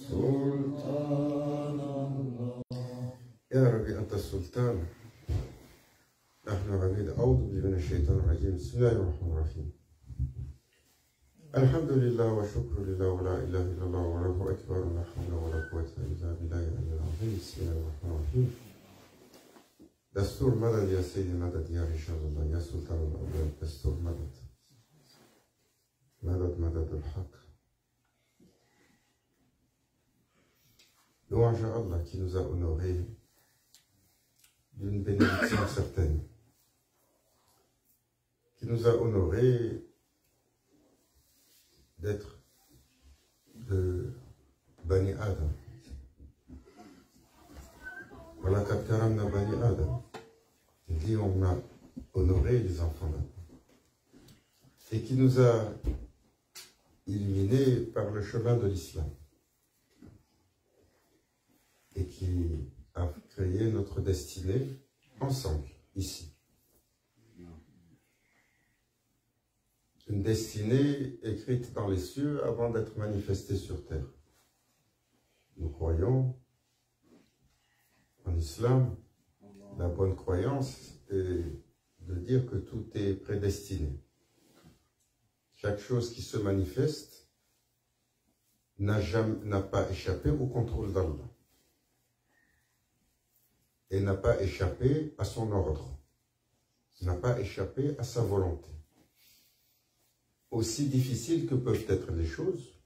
سلطان الله يا ربي أنت السلطان نحن عبيد. أعوذ بالله من الشيطان الرجيم. بسم الله الرحمن الرحيم. الحمد لله والشكر لله ولا إله إلا الله والله أكبر ولا حول ولا قوة إلا بالله العلي العظيم. بسم الله الرحمن الرحيم. دستور مدد يا سيدي مدد يا رجال الله يا سلطان الأولاد. دستور مدد مدد مدد الحق. Louange à Allah qui nous a honorés d'une bénédiction certaine, qui nous a honorés d'être de Bani Adam. Voilà Karamna Bani Adam. Il dit on a honoré les enfants d'Adam. Et qui nous a illuminés par le chemin de l'islam. Et qui a créé notre destinée ensemble, ici. Une destinée écrite dans les cieux avant d'être manifestée sur terre. Nous croyons en islam, la bonne croyance est de dire que tout est prédestiné. Chaque chose qui se manifeste n'a pas échappé au contrôle d'Allah. Et n'a pas échappé à son ordre, n'a pas échappé à sa volonté. Aussi difficiles que peuvent être les choses,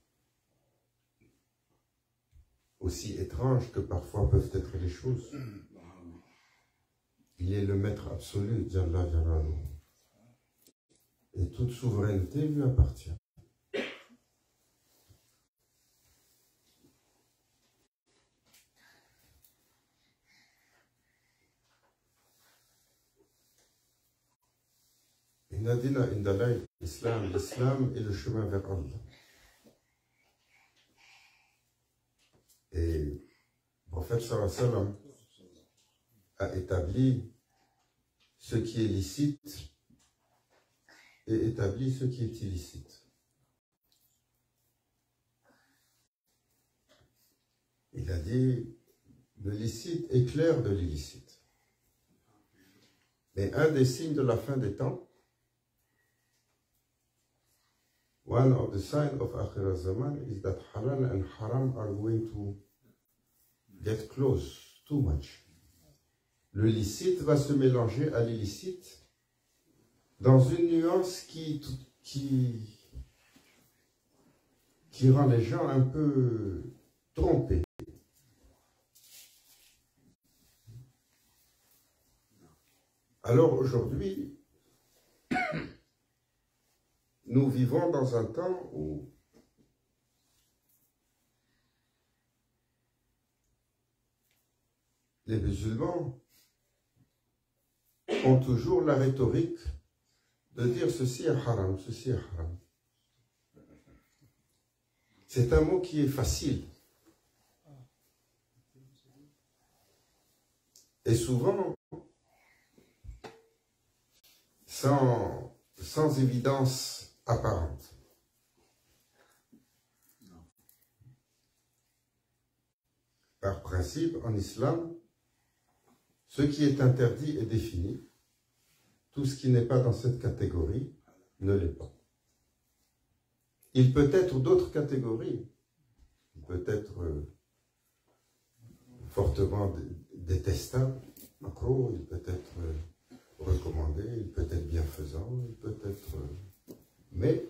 aussi étranges que parfois peuvent être les choses, il est le maître absolu, Jalla Jalaluhu. Et toute souveraineté lui appartient. L'islam est le chemin vers Allah. Et le prophète sallallahu alayhi wa sallam a établi ce qui est licite et établi ce qui est illicite. Il a dit le licite est clair de l'illicite. Mais un des signes de la fin des temps, one of the signs of Akhir Zaman is that halal and haram are going to get close too much. Le licite va se mélanger à l'illicite dans une nuance qui rend les gens un peu trompés. Alors aujourd'hui, nous vivons dans un temps où les musulmans ont toujours la rhétorique de dire ceci est haram, ceci est haram. C'est un mot qui est facile. Et souvent, sans évidence apparente. Par principe, en islam, ce qui est interdit est défini. Tout ce qui n'est pas dans cette catégorie ne l'est pas. Il peut être d'autres catégories. Il peut être fortement détestable, macro, il peut être recommandé, il peut être bienfaisant, il peut être... Mais,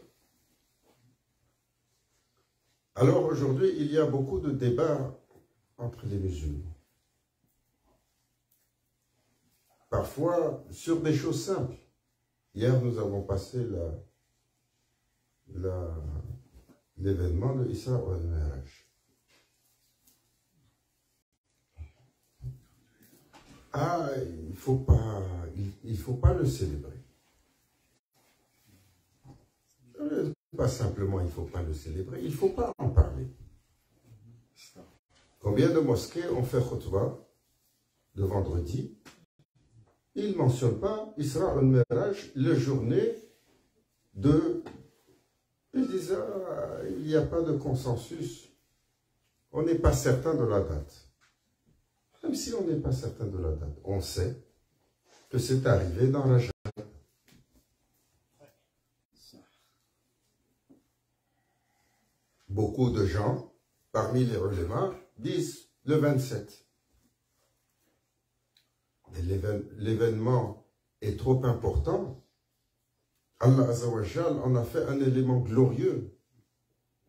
alors aujourd'hui, il y a beaucoup de débats entre les musulmans. Parfois, sur des choses simples. Hier, nous avons passé l'événement de Isra al-Mi'raj. Ah, il faut pas le célébrer. Pas simplement, il ne faut pas le célébrer, il ne faut pas en parler. Combien de mosquées ont fait khutbah le vendredi? Ils ne mentionnent pas Isra al-Mi'raj, la journée de Ils disent, ah, il n'y a pas de consensus. On n'est pas certain de la date. Même si on n'est pas certain de la date, on sait que c'est arrivé dans Rajab. Beaucoup de gens, parmi les ulémas, disent le 27. Mais l'événement est trop important. Allah Azzawajal en a fait un élément glorieux.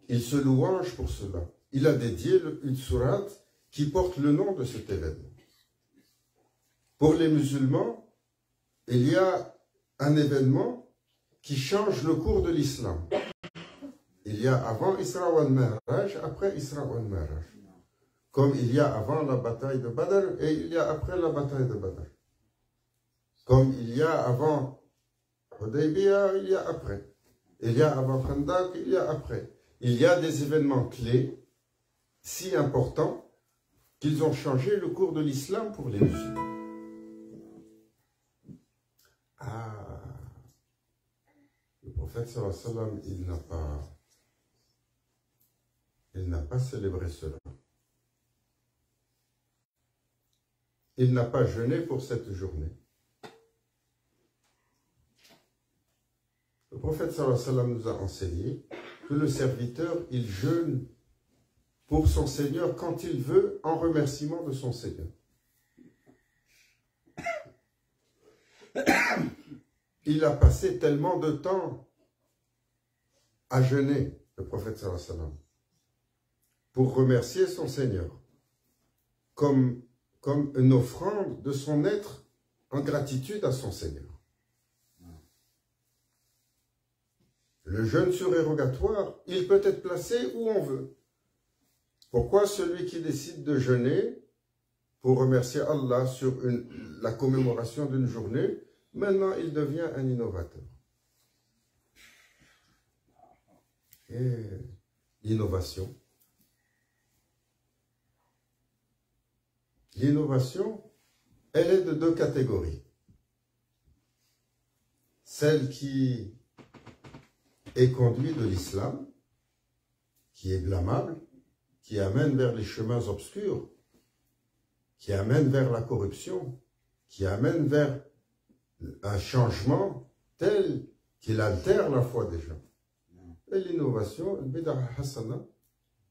Il se louange pour cela. Il a dédié une sourate qui porte le nom de cet événement. Pour les musulmans, il y a un événement qui change le cours de l'islam. Il y a avant Isra wal Mi'raj, après Isra wal Mi'raj. Comme il y a avant la bataille de Badr et il y a après la bataille de Badr. Comme il y a avant Hudaybiyah, il y a après. Il y a avant Khandak, il y a après. Il y a des événements clés si importants qu'ils ont changé le cours de l'islam pour les musulmans. Ah, le prophète sallallahu alayhi wa sallam, il n'a pas célébré cela. Il n'a pas jeûné pour cette journée. Le prophète sallallahu alayhi wa sallam nous a enseigné que le serviteur, il jeûne pour son Seigneur quand il veut, en remerciement de son Seigneur. Il a passé tellement de temps à jeûner, le prophète sallallahu alayhi wa sallam, pour remercier son Seigneur, comme une offrande de son être en gratitude à son Seigneur. Le jeûne surérogatoire, il peut être placé où on veut. Pourquoi celui qui décide de jeûner pour remercier Allah sur la commémoration d'une journée, maintenant il devient un innovateur? Et l'innovation. L'innovation, elle est de deux catégories. Celle qui est conduite de l'islam, qui est blâmable, qui amène vers les chemins obscurs, qui amène vers la corruption, qui amène vers un changement tel qu'il altère la foi des gens. Et l'innovation, bid'a hasana,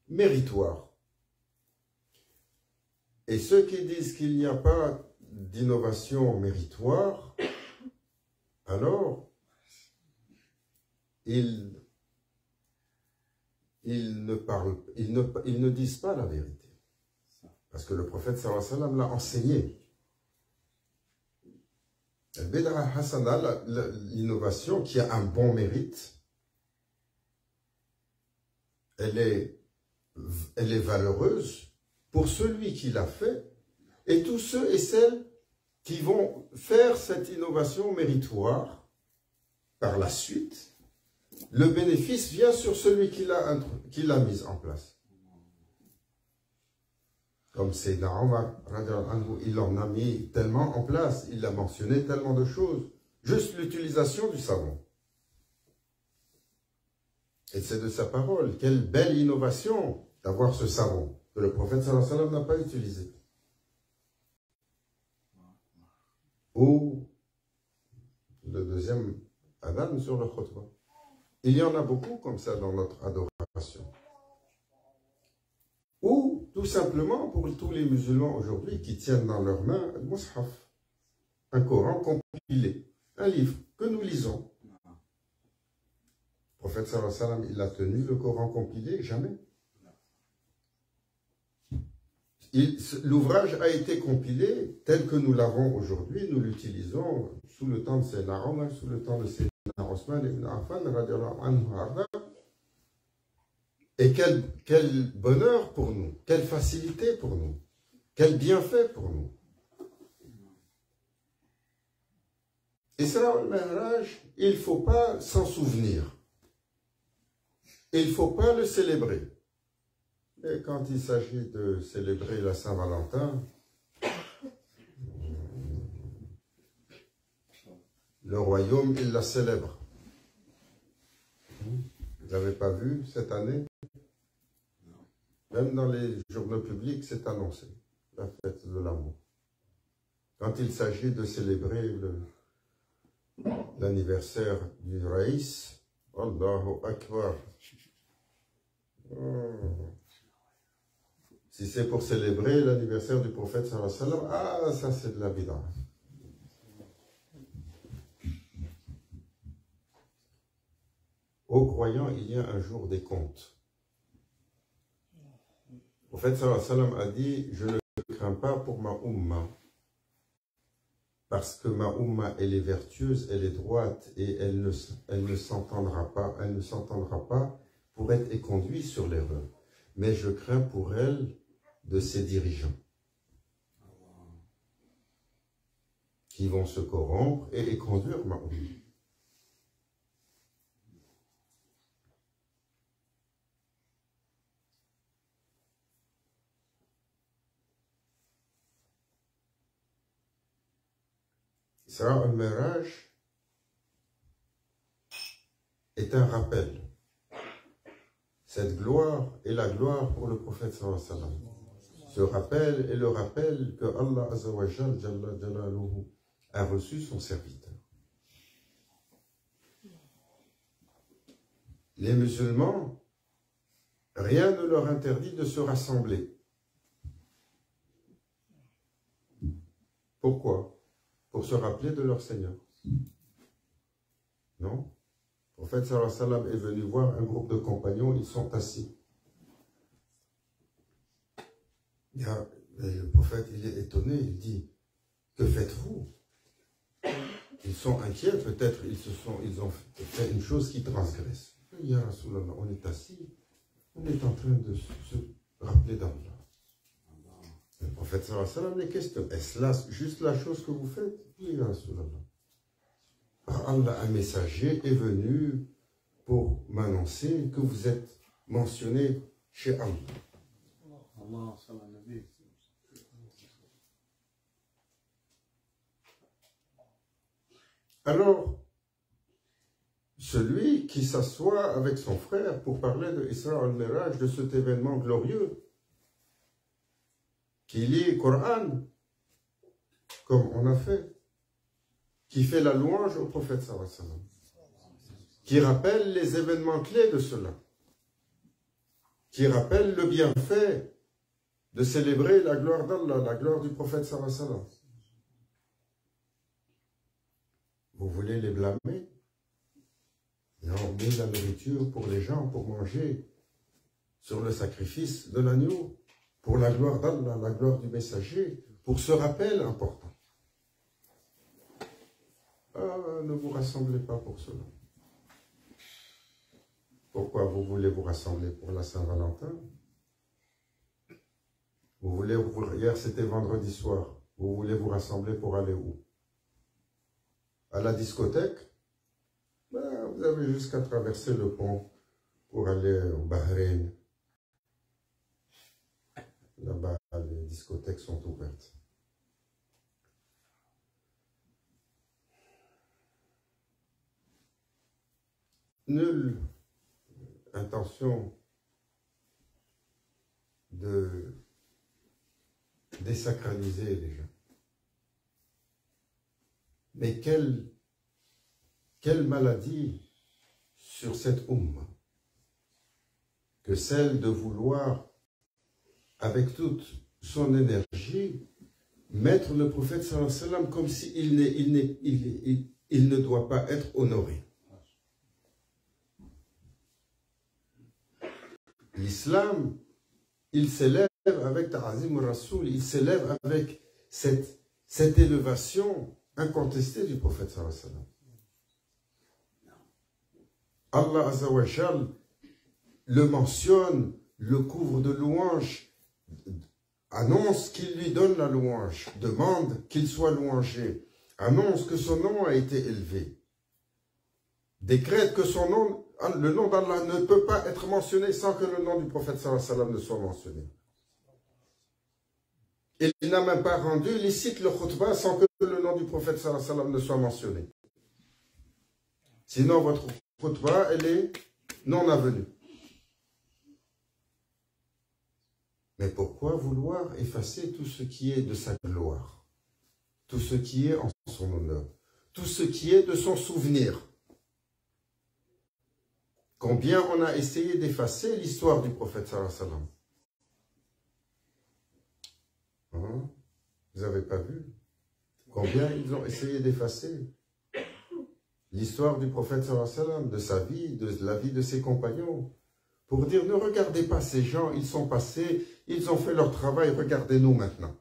méritoire. Et ceux qui disent qu'il n'y a pas d'innovation méritoire, alors ils ne disent pas la vérité. Parce que le prophète sallallahu alayhi wa sallam l'a enseigné. Bid'a hasana, l'innovation qui a un bon mérite, elle est valeureuse pour celui qui l'a fait et tous ceux et celles qui vont faire cette innovation méritoire par la suite. Le bénéfice vient sur celui qui l'a mise en place. Comme Sayyidina Omar, il en a mis tellement en place, il a mentionné tellement de choses. Juste l'utilisation du savon. Et c'est de sa parole. Quelle belle innovation d'avoir ce savon que le prophète sallallahu alayhi wa sallam n'a pas utilisé. Ou le deuxième adhan sur le khutbah. Il y en a beaucoup comme ça dans notre adoration. Ou tout simplement pour tous les musulmans aujourd'hui qui tiennent dans leurs mains le mushaf, un Coran compilé, un livre que nous lisons. Le prophète sallallahu alayhi wa sallam, il a tenu le Coran compilé? Jamais. L'ouvrage a été compilé tel que nous l'avons aujourd'hui, nous l'utilisons sous le temps de Sayyidina Omar, sous le temps de Sayyidina Osman ibn Affan, radiallahu anhu. Et quel bonheur pour nous, quelle facilité pour nous, quel bienfait pour nous. Isra al-Mi'raj, il ne faut pas s'en souvenir. Il ne faut pas le célébrer. Et quand il s'agit de célébrer la Saint-Valentin, le royaume, il la célèbre. Vous ne l'avez pas vu cette année? Même dans les journaux publics, c'est annoncé, la fête de l'amour. Quand il s'agit de célébrer l'anniversaire du Raïs, Allahu Akbar. Si c'est pour célébrer l'anniversaire du prophète sallallahu alayhi wa sallam, ah, ça c'est de la bid'a. Aux croyants, il y a un jour des comptes. Le prophète sallallahu alayhi wa sallam a dit, je ne crains pas pour ma umma, parce que ma umma, elle est vertueuse, elle est droite, et elle ne s'entendra pas pour être éconduite sur l'erreur. Mais je crains pour elle de ses dirigeants, qui vont se corrompre et éconduire ma umma. Isra al-Miraj est un rappel. Cette gloire est la gloire pour le prophète sallallahu alayhi wa sallam. Ce rappel est le rappel que Allah Azza wa Jal, Jalla Jalaluhu, a reçu son serviteur. Les musulmans, rien ne leur interdit de se rassembler. Pourquoi? Pour se rappeler de leur Seigneur. Non? Le prophète sallallahu alayhi wa sallam est venu voir un groupe de compagnons, ils sont assis. Le prophète, il est étonné, il dit, que faites-vous? Ils sont inquiets, peut-être ils ont fait une chose qui transgresse. Ya Rasulallah, on est assis, on est en train de se rappeler d'Allah. Le prophète sallallahu alayhi wa sallam les questionne, est-ce là juste la chose que vous faites? Oui, Ya Rasulallah. Allah, un messager, est venu pour m'annoncer que vous êtes mentionné chez Allah. Alors, celui qui s'assoit avec son frère pour parler de Isra al-Miraj, de cet événement glorieux, qui lit le Coran, comme on a fait, qui fait la louange au prophète sallallahu alayhi wa sallam, qui rappelle les événements clés de cela, qui rappelle le bienfait de célébrer la gloire d'Allah, la gloire du prophète sallallahu alayhi wa sallam. Vous voulez les blâmer? Ils ont mis la nourriture pour les gens, pour manger sur le sacrifice de l'agneau, pour la gloire d'Allah, la gloire du messager, pour ce rappel important. Ah, ne vous rassemblez pas pour cela. Pourquoi vous voulez vous rassembler pour la Saint-Valentin? Vous voulez, hier c'était vendredi soir, vous voulez vous rassembler pour aller où? À la discothèque? Ben, vous avez jusqu'à traverser le pont pour aller au Bahreïn. Là-bas, les discothèques sont ouvertes. Nulle intention de désacraliser les gens. Mais quelle maladie sur cette umma que celle de vouloir, avec toute son énergie, mettre le prophète sallallahu alayhi wa sallam comme s'il ne doit pas être honoré. L'islam, il s'élève avec Ta'azim al-Rasoul, il s'élève avec cette élévation incontestée du prophète sallallahu alayhi wa sallam. Allah Azza wa Jal le mentionne, le couvre de louanges, annonce qu'il lui donne la louange, demande qu'il soit louangé, annonce que son nom a été élevé, décrète que son nom, le nom d'Allah ne peut pas être mentionné sans que le nom du prophète sallallahu alayhi wa sallam ne soit mentionné. Il n'a même pas rendu licite le khutbah sans que le nom du prophète sallallahu alayhi wa sallam ne soit mentionné. Sinon, votre khutbah, elle est non avenu. Mais pourquoi vouloir effacer tout ce qui est de sa gloire, tout ce qui est en son honneur, tout ce qui est de son souvenir? Combien on a essayé d'effacer l'histoire du prophète sallallahu alayhi wa sallam? Hein? Vous n'avez pas vu? Combien ils ont essayé d'effacer l'histoire du prophète sallallahu alayhi wa sallam, de sa vie, de la vie de ses compagnons, pour dire ne regardez pas ces gens, ils sont passés, ils ont fait leur travail, regardez-nous maintenant.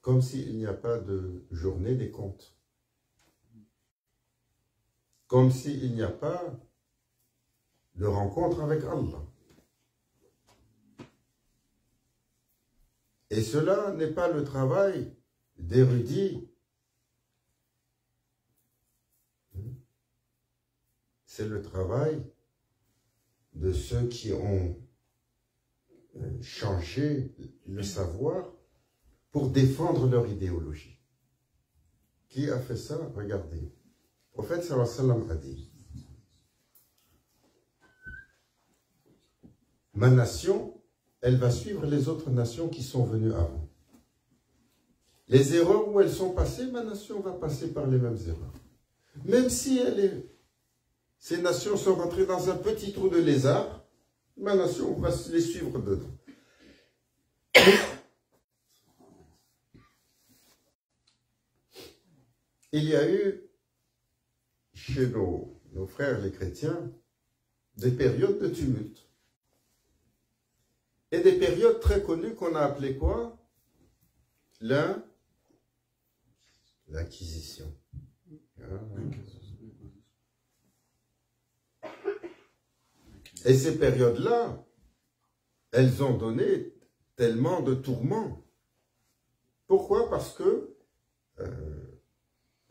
Comme s'il n'y a pas de journée des comptes. Comme s'il n'y a pas de rencontre avec Allah. Et cela n'est pas le travail d'érudits. C'est le travail de ceux qui ont changé le savoir pour défendre leur idéologie. Qui a fait ça? Regardez. Le prophète sallallahu alayhi wa sallam a dit: ma nation, elle va suivre les autres nations qui sont venues avant. Les erreurs où elles sont passées, ma nation va passer par les mêmes erreurs. Même si ces nations sont rentrées dans un petit trou de lézard, ma nation va les suivre dedans. Il y a eu chez nos frères les chrétiens des périodes de tumulte. Et des périodes très connues qu'on a appelées quoi? L'Inquisition. Et ces périodes-là, elles ont donné tellement de tourments. Pourquoi? Parce que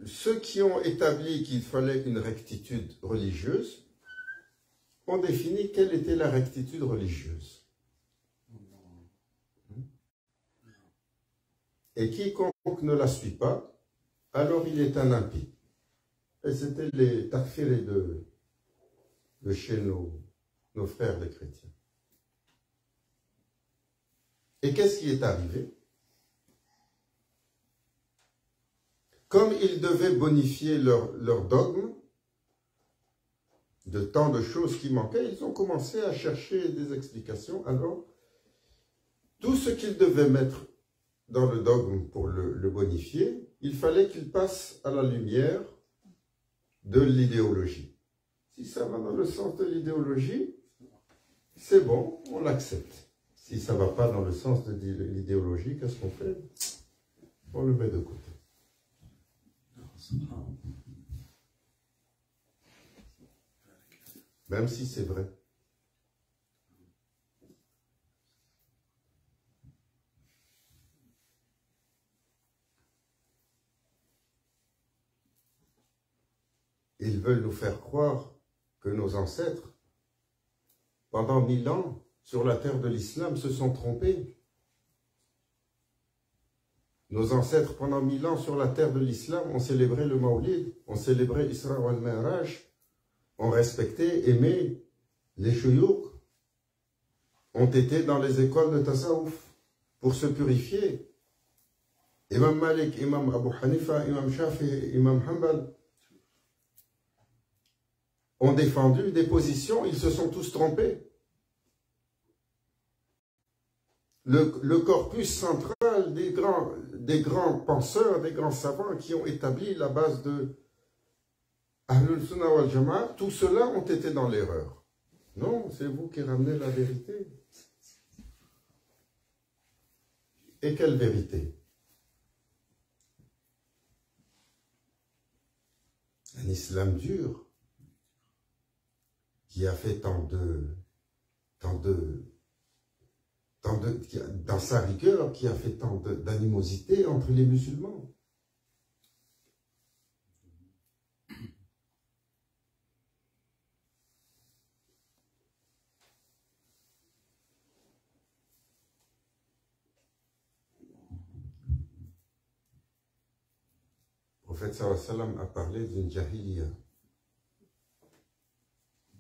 ceux qui ont établi qu'il fallait une rectitude religieuse ont défini quelle était la rectitude religieuse. Et quiconque ne la suit pas, alors il est un impie. Et c'était les takfirés de chez nos frères les chrétiens. Et qu'est-ce qui est arrivé? Comme ils devaient bonifier leur dogme, de tant de choses qui manquaient, ils ont commencé à chercher des explications. Alors, tout ce qu'ils devaient mettre dans le dogme pour le bonifier, il fallait qu'il passe à la lumière de l'idéologie. Si ça va dans le sens de l'idéologie, c'est bon, on l'accepte. Si ça ne va pas dans le sens de l'idéologie, qu'est-ce qu'on fait? On le met de côté. Même si c'est vrai. Ils veulent nous faire croire que nos ancêtres, pendant 1000 ans, sur la terre de l'islam, se sont trompés. Nos ancêtres, pendant 1000 ans, sur la terre de l'islam, ont célébré le Maoulid, ont célébré Isra wal Mi'raj, ont respecté, aimé les chouyouk, ont été dans les écoles de tasawuf pour se purifier. Imam Malik, Imam Abu Hanifa, Imam Shafi, Imam Hanbal ont défendu des positions, ils se sont tous trompés. Le corpus central des grands penseurs, des grands savants qui ont établi la base de Ahlul Sunnah wal Jama'a, tous ceux-là ont été dans l'erreur. Non, c'est vous qui ramenez la vérité. Et quelle vérité? Un islam dur qui a fait dans sa rigueur, qui a fait tant d'animosité entre les musulmans. Le prophète sallallahu alayhi wa sallam a parlé d'une jahiliya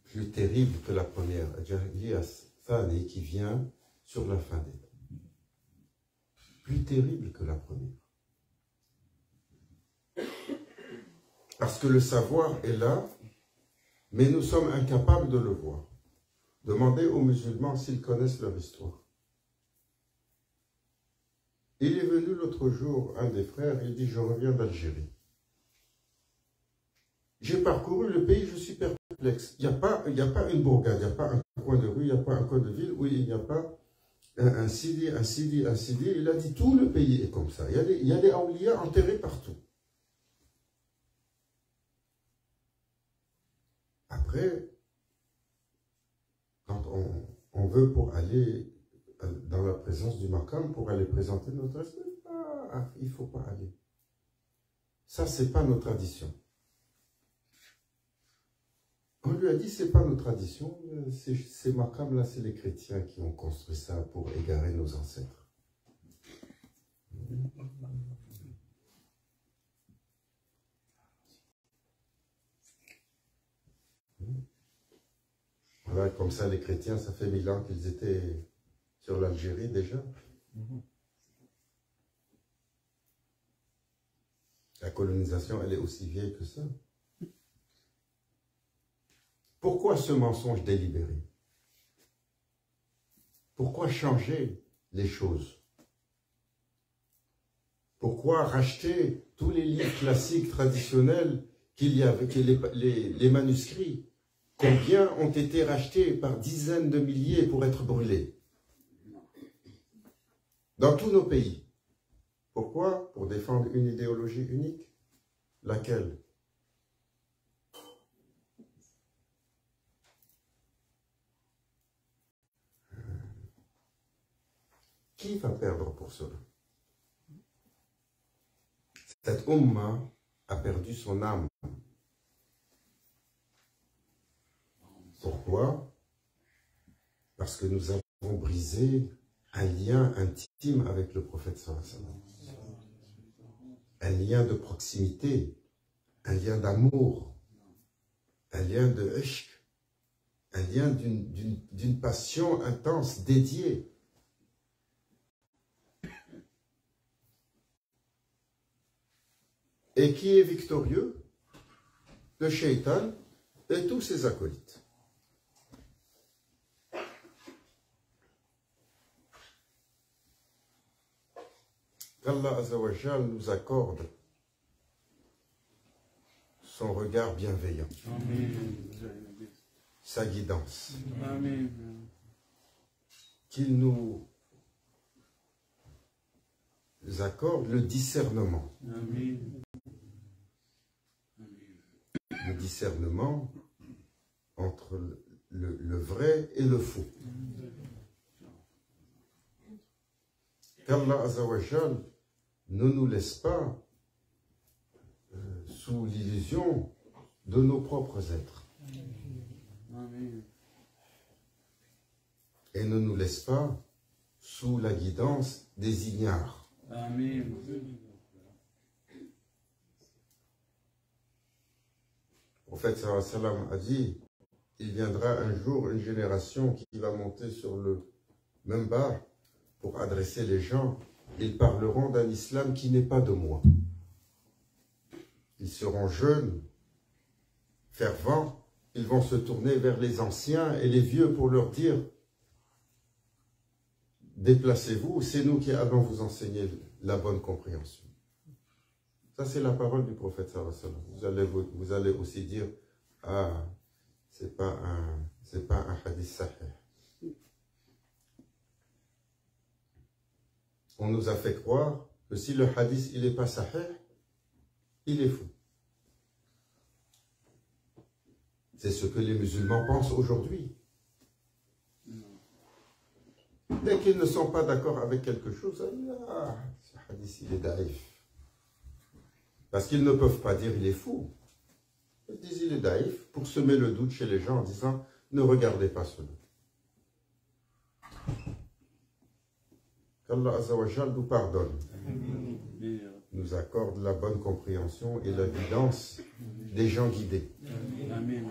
plus terrible que la première, la jahiliya thani qui vient sur la fin des temps. Plus terrible que la première. Parce que le savoir est là, mais nous sommes incapables de le voir. Demandez aux musulmans s'ils connaissent leur histoire. Il est venu l'autre jour, un des frères, il dit, je reviens d'Algérie. J'ai parcouru le pays, je suis perplexe. Il n'y a pas une bourgade, il n'y a pas un coin de rue, il n'y a pas un coin de ville où il n'y a pas un sidi, un sidi, un sidi. Il a dit, tout le pays est comme ça. Il y a des awliya enterrés partout. Après, quand on veut pour aller dans la présence du Makam, pour aller présenter notre respect, il ne faut pas aller. Ça, ce n'est pas nos traditions. On lui a dit, ce n'est pas nos traditions, ces Makam-là, c'est les chrétiens qui ont construit ça pour égarer nos ancêtres. Voilà, comme ça, les chrétiens, ça fait 1000 ans qu'ils étaient sur l'Algérie déjà. La colonisation, elle est aussi vieille que ça. Pourquoi ce mensonge délibéré? Pourquoi changer les choses? Pourquoi racheter tous les livres classiques traditionnels qu'il y avait, les manuscrits? Combien ont été rachetés par dizaines de milliers pour être brûlés? Dans tous nos pays. Pourquoi? Pour défendre une idéologie unique. Laquelle? Qui va perdre pour cela? Cette Ummah a perdu son âme. Pourquoi? Parce que nous avons brisé un lien intime avec le prophète sallallahu alayhi wa sallam. Un lien de proximité, un lien d'amour, un lien de ishq, un lien d'une passion intense, dédiée. Et qui est victorieux? Le shaitan et tous ses acolytes. Qu'Allah Azzawajal nous accorde son regard bienveillant, sa guidance, qu'il nous accorde le discernement. Le discernement entre le vrai et le faux. Qu'Allah Azzawajal ne nous laisse pas sous l'illusion de nos propres êtres. Et ne nous laisse pas sous la guidance des ignares. Amen. Le prophète sallallahu alayhi wa sallam a dit, il viendra un jour une génération qui va monter sur le minbar pour adresser les gens. Ils parleront d'un islam qui n'est pas de moi. Ils seront jeunes, fervents, ils vont se tourner vers les anciens et les vieux pour leur dire, déplacez-vous, c'est nous qui allons vous enseigner la bonne compréhension. Ça, c'est la parole du prophète sallallahu alayhi wa sallam. Vous allez aussi dire, ah, c'est pas un hadith sahih. On nous a fait croire que si le hadith il n'est pas sahih, il est faux. C'est ce que les musulmans pensent aujourd'hui. Dès qu'ils ne sont pas d'accord avec quelque chose, ah, ce hadith il est daïf. Parce qu'ils ne peuvent pas dire il est fou. Ils disent il est daïf pour semer le doute chez les gens en disant ne regardez pas cela. Qu'Allah Azza wa Jal nous pardonne. nous accorde la bonne compréhension et la guidance des gens guidés. Amen.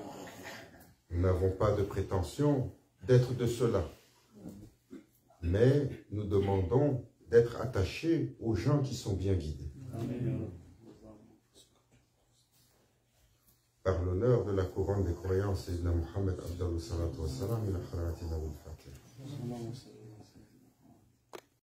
Nous n'avons pas de prétention d'être de cela, mais nous demandons d'être attachés aux gens qui sont bien guidés. Amen. Par l'honneur de la couronne des croyants, Sayyidina Muhammad Abdallah Salatu Wassalam, il a kharatina wal Fatiha.